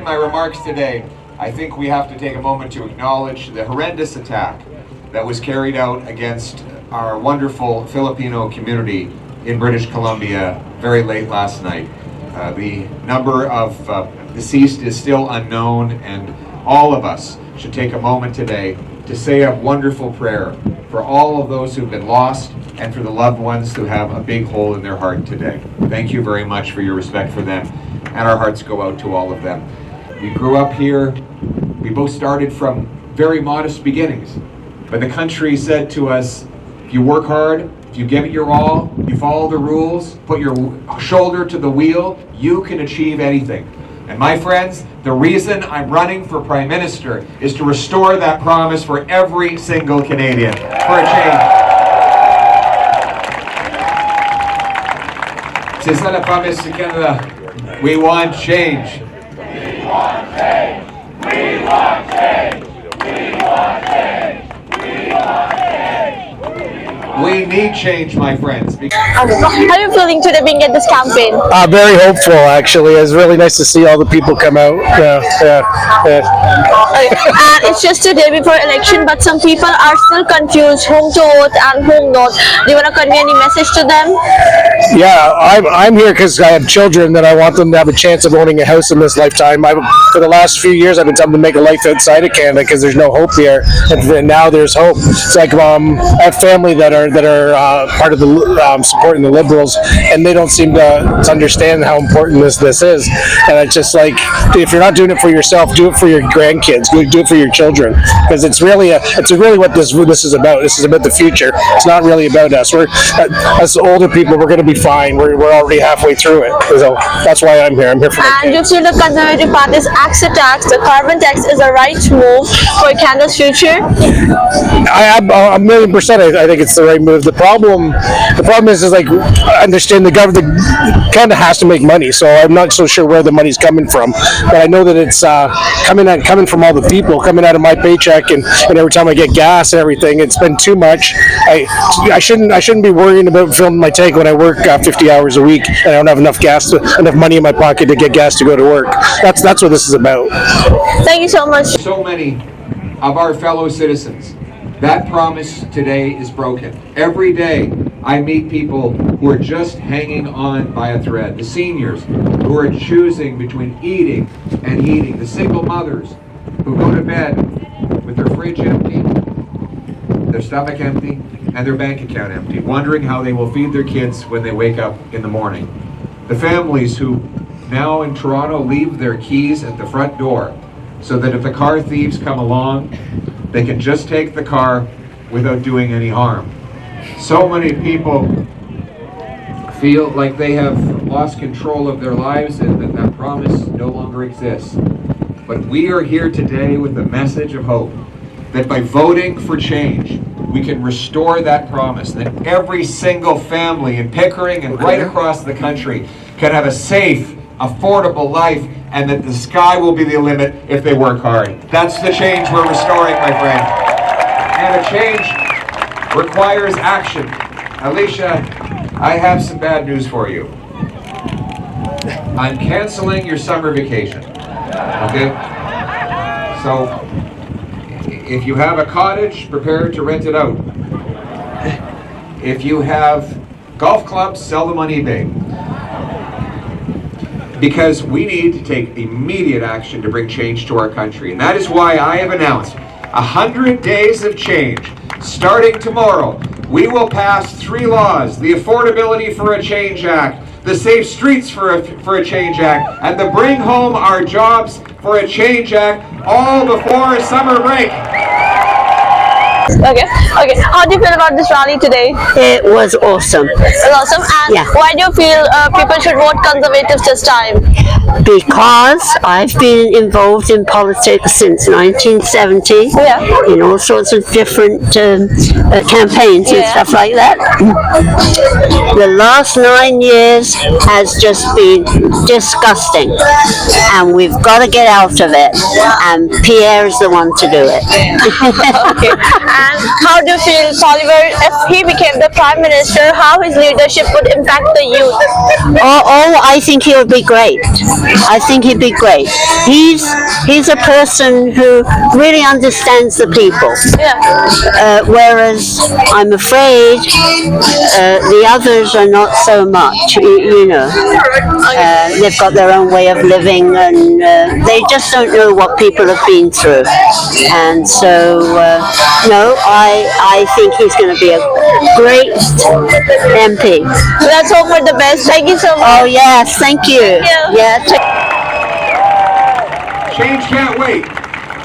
my remarks today, I think we have to take a moment to acknowledge the horrendous attack that was carried out against our wonderful Filipino community in British Columbia very late last night. The number of deceased is still unknown, and all of us should take a moment today to say a wonderful prayer for all of those who've been lost and for the loved ones who have a big hole in their heart today. Thank you very much for your respect for them, and our hearts go out to all of them. We grew up here. We both started from very modest beginnings, but the country said to us, if you work hard, if you give it your all, you follow the rules, put your shoulder to the wheel, you can achieve anything. And my friends, the reason I'm running for Prime Minister is to restore that promise for every single Canadian, for a change. C'est ça la promesse du Canada. We want change. We want change. We want change. We want change. We want change. We need change, my friends. How are you feeling today being at this campaign? Very hopeful, actually. It's really nice to see all the people come out. Okay. And it's just a day before election, but some people are still confused whom to vote and whom not. Do you want to convey any message to them? Yeah, I'm here because I have children that I want them to have a chance of owning a house in this lifetime. For the last few years, I've been telling them to make a life outside of Canada because there's no hope here, and now there's hope. It's like I have family that are part of the supporting the Liberals, and they don't seem to understand how important this is. And it's just like, if you're not doing it for yourself, do it for your grandkids, do it for your children, because it's really what this is about. This is about the future. It's not really about us. We're as older people, we're going to be fine. We're already halfway through it. So that's why I'm here. I'm here for my kids. And you feel the Conservative Party's access tax, the carbon tax, is the right move for Canada's future? A million percent. I think it's the right move. The problem is like, I understand the government, Canada has to make money, so I'm not so sure where the money's coming from. But I know that it's coming from all the people, coming out of my paycheck, and every time I get gas and everything, it's been too much. I shouldn't be worrying about filling my tank when I work 50 hours a week and I don't have enough money in my pocket to get gas to go to work. That's what this is about. Thank you so much. So many of our fellow citizens, that promise today is broken. Every day I meet people who are just hanging on by a thread. The seniors who are choosing between eating and heating. The single mothers who go to bed with their fridge empty, their stomach empty, and their bank account empty, wondering how they will feed their kids when they wake up in the morning. The families who now in Toronto leave their keys at the front door so that if the car thieves come along, they can just take the car without doing any harm. So many people feel like they have lost control of their lives and that promise no longer exists. But we are here today with a message of hope that by voting for change, we can restore that promise, that every single family in Pickering and right across the country can have a safe, affordable life, and that the sky will be the limit if they work hard. That's the change we're restoring, my friend. And a change requires action. Alicia, I have some bad news for you. I'm canceling your summer vacation. Okay? So, if you have a cottage, prepare to rent it out. If you have golf clubs, sell them on eBay. Because we need to take immediate action to bring change to our country. And that is why I have announced 100 days of change. Starting tomorrow, we will pass 3 laws: the Affordability for a Change Act, the Safe Streets for a Change Act, and the Bring Home Our Jobs for a Change Act, all before summer break. Okay. How do you feel about this rally today? It was awesome. It was awesome. And yeah. Why do you feel people should vote Conservatives this time? Because I've been involved in politics since 1970 in all sorts of different campaigns and stuff like that. The last 9 years has just been disgusting, and we've got to get out of it, and Pierre is the one to do it. Okay. And how do you feel, Poilievre, if he became the Prime Minister, how his leadership would impact the youth? I think he'll be great. I think he'd be great. He's a person who really understands the people. Yeah. Whereas I'm afraid the others are not so much. They've got their own way of living, and they just don't know what people have been through. And so, no, I think he's going to be a great MP. Let's hope for the best. Thank you so much. Oh yes, thank you. Yeah. Change can't wait.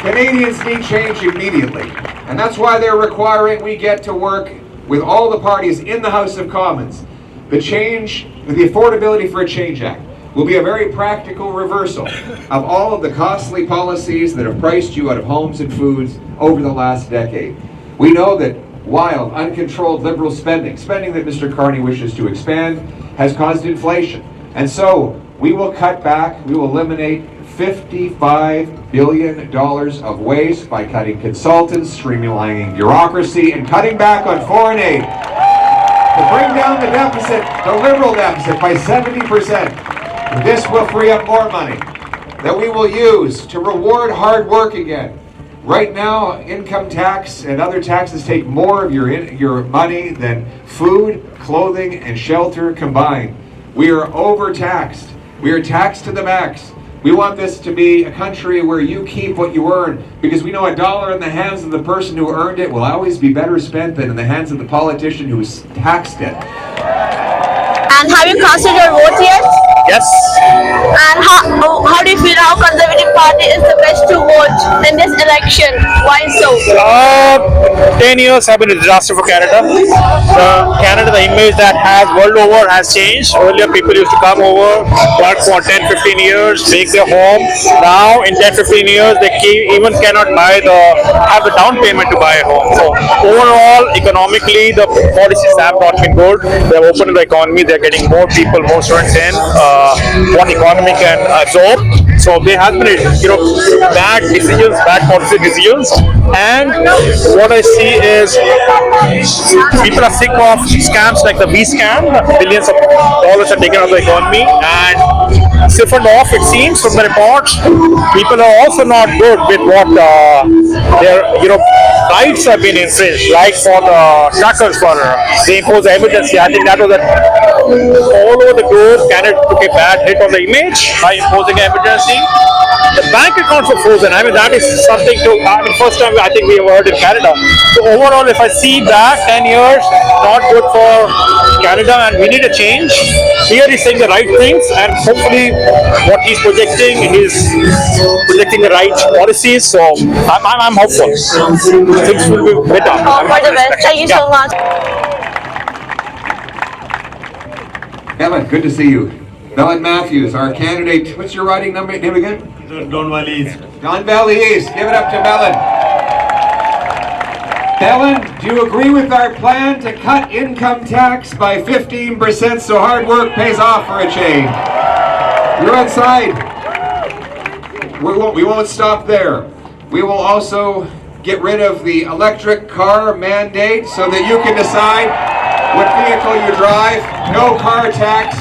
Canadians need change immediately. And that's why they're requiring we get to work with all the parties in the House of Commons. The Affordability for a Change Act will be a very practical reversal of all of the costly policies that have priced you out of homes and foods over the last decade. We know that wild, uncontrolled liberal spending that Mr. Carney wishes to expand, has caused inflation. And so we will cut back, we will eliminate $55 billion of waste by cutting consultants, streamlining bureaucracy, and cutting back on foreign aid to bring down the deficit, the liberal deficit, by 70%. This will free up more money that we will use to reward hard work again. Right now, income tax and other taxes take more of your money than food, clothing, and shelter combined. We are overtaxed. We are taxed to the max. We want this to be a country where you keep what you earn, because we know $1 in the hands of the person who earned it will always be better spent than in the hands of the politician who taxed it. And have you casted your vote yet? Yes. And how do you feel how Conservative Party is the best to vote in this election? Why so? 10 years have been a disaster for Canada. The image that has world over has changed. Earlier people used to come over, work for 10-15 years, make their home. Now in 10-15 years they even cannot have the down payment to buy a home. So overall, economically, the policies have not been good. They have opened the economy. They're getting more people, more students in. What economy can absorb. So there has been bad decisions, bad policy decisions, and what I see is people are sick of scams like the V scam. Billions of dollars are taken out of the economy and siphoned off, it seems, from the reports. People are also not good with what their rights have been infringed, like for the truckers, they impose emergency. I think that was all over the globe. Canada took a bad hit on the image by imposing an emergency. The bank accounts were frozen. I mean, that is something first time I think we have heard in Canada. So overall, if I see that 10 years, not good for Canada, and we need a change. Here he's saying the right things, and hopefully what he's projecting the right policies. So I'm hopeful. Things will be better. All for the best. Thank you so much. Ellen, good to see you. Belen Matthews, our candidate. What's your riding name again? Don Valley. Don Valley East. Give it up to Belen. Belen, do you agree with our plan to cut income tax by 15% so hard work pays off for a change? You're outside. We won't stop there. We will also get rid of the electric car mandate so that you can decide what vehicle you drive. No car tax.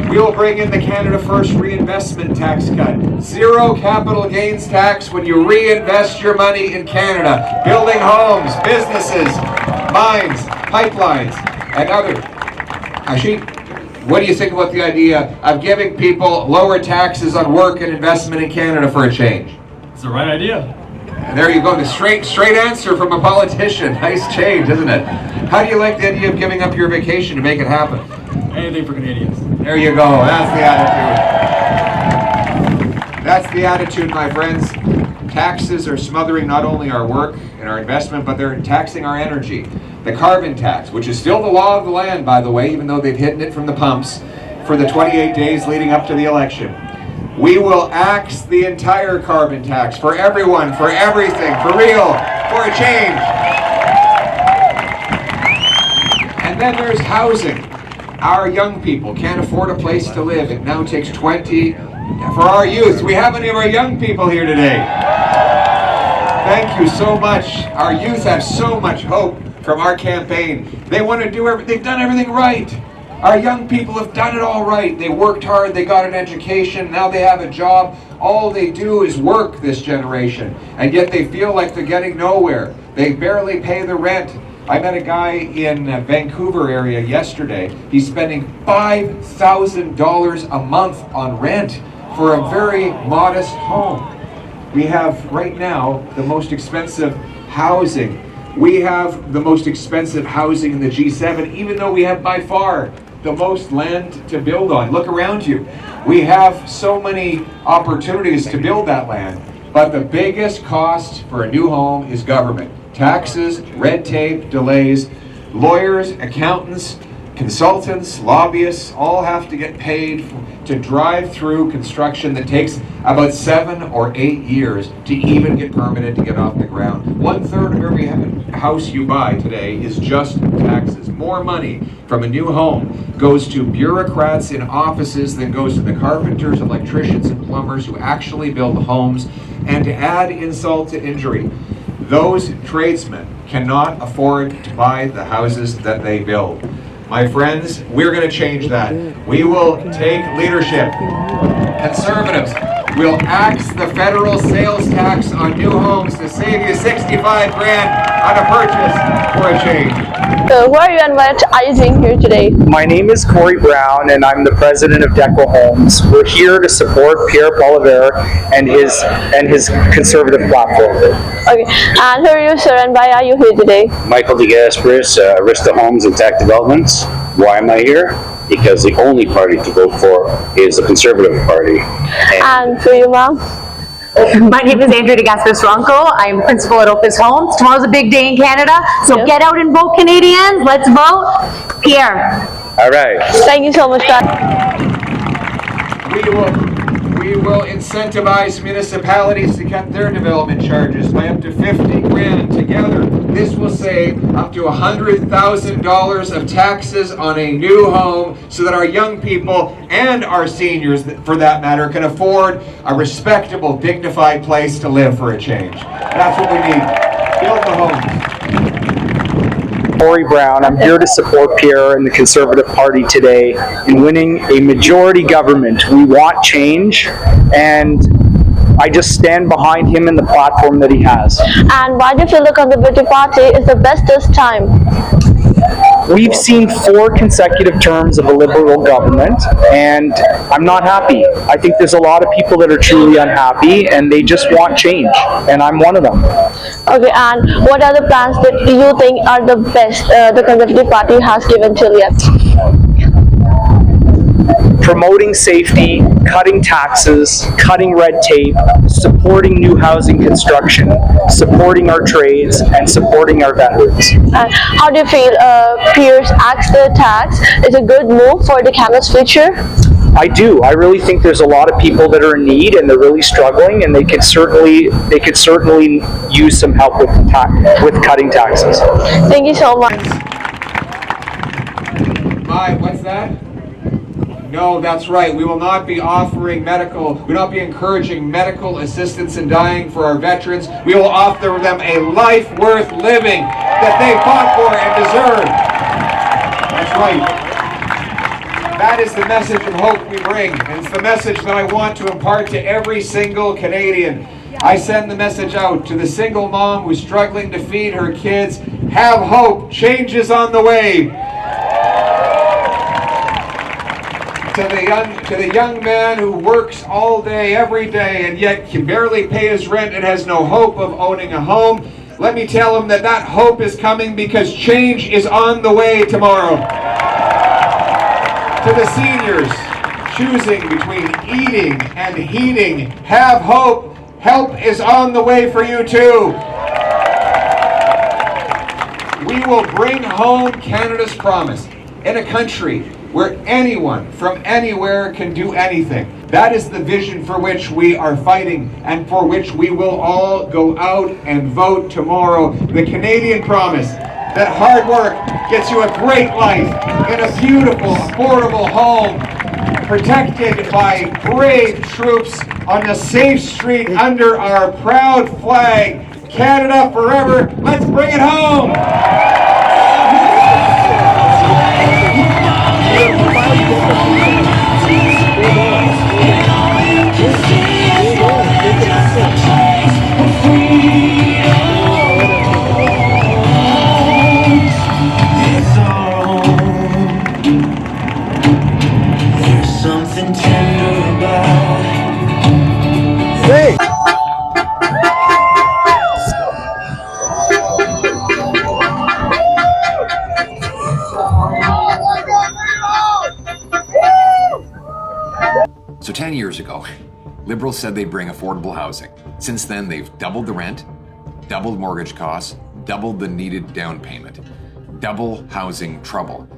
We will bring in the Canada First reinvestment tax cut. Zero capital gains tax when you reinvest your money in Canada. Building homes, businesses, mines, pipelines, and other. Ashiq, what do you think about the idea of giving people lower taxes on work and investment in Canada for a change? It's the right idea. And there you go, the straight answer from a politician. Nice change, isn't it? How do you like the idea of giving up your vacation to make it happen? Anything for Canadians. There you go. That's the attitude. That's the attitude, my friends. Taxes are smothering not only our work and our investment, but they're taxing our energy. The carbon tax, which is still the law of the land, by the way, even though they've hidden it from the pumps for the 28 days leading up to the election. We will axe the entire carbon tax for everyone, for everything, for real, for a change. And then there's housing. Our young people can't afford a place to live. It now takes 20 for our youth. We have any of our young people here today? Thank you so much. Our youth have so much hope from our campaign. They want to do everything. They've done everything right. Our young people have done it all right. They worked hard. They got an education. Now they have a job. All they do is work, this generation. And yet they feel like they're getting nowhere. They barely pay the rent. I met a guy in Vancouver area yesterday. He's spending $5,000 a month on rent for a very modest home. We have right now the most expensive housing. We have the most expensive housing in the G7, even though we have by far the most land to build on. Look around you. We have so many opportunities to build that land, but the biggest cost for a new home is government. Taxes, red tape, delays, lawyers, accountants, consultants, lobbyists, all have to get paid to drive through construction that takes about 7 or 8 years to even get permitted to get off the ground. 1/3 of every house you buy today is just taxes. More money from a new home goes to bureaucrats in offices than goes to the carpenters, electricians, and plumbers who actually build homes. And to add insult to injury, those tradesmen cannot afford to buy the houses that they build. My friends, we're going to change that. We will take leadership. Conservatives will axe the federal sales tax on new homes to save you 65 grand on a purchase for a change. So who are you and what are you doing here today? My name is Corey Brown and I'm the president of Deco Homes. We're here to support Pierre Poilievre and his conservative platform. Okay, and who are you, sir, and why are you here today? Michael DeGasperis, Arista Homes and Tech Developments. Why am I here? Because the only party to vote for is the Conservative Party. And for you, ma'am? My name is Andrea DeGasperis-Ronco. I'm principal at Opus Homes. Tomorrow's a big day in Canada, so get out and vote, Canadians. Let's vote Pierre. All right. Thank you so much, guys. We will incentivize municipalities to cut their development charges by up to 50 grand together. This will save up to $100,000 of taxes on a new home so that our young people and our seniors, for that matter, can afford a respectable, dignified place to live for a change. That's what we need. Build the homes. Corey Brown. I'm here to support Pierre and the Conservative Party today in winning a majority government. We want change, and I just stand behind him and the platform that he has. And why do you feel the Conservative Party is the best this time? We've seen 4 consecutive terms of a Liberal government, and I'm not happy. I think there's a lot of people that are truly unhappy, and they just want change, and I'm one of them. Okay, and what are the plans that you think are the best the Conservative Party has given till yet? Promoting safety, cutting taxes, cutting red tape, supporting new housing construction, supporting our trades, and supporting our veterans. And how do you feel Pierre's axe the tax is a good move for the Canada's future? I do. I really think there's a lot of people that are in need and they're really struggling, and they could certainly use some help with cutting taxes. Thank you so much. What's that? No, that's right. We will not be offering we will not be encouraging medical assistance in dying for our veterans. We will offer them a life worth living that they fought for and deserve. That's right. That is the message of hope we bring, and it's the message that I want to impart to every single Canadian. I send the message out to the single mom who's struggling to feed her kids. Have hope. Change is on the way. To the young man who works all day, every day, and yet can barely pay his rent and has no hope of owning a home, let me tell him that hope is coming because change is on the way tomorrow. To the seniors choosing between eating and heating, have hope. Help is on the way for you too. We will bring home Canada's promise in a country where anyone from anywhere can do anything. That is the vision for which we are fighting and for which we will all go out and vote tomorrow. The Canadian promise that hard work gets you a great life in a beautiful, affordable home, protected by brave troops on a safe street under our proud flag. Canada forever. Let's bring it home. Something tender about So 10 years ago, Liberals said they'd bring affordable housing. Since then, they've doubled the rent, doubled mortgage costs, doubled the needed down payment. Double housing trouble.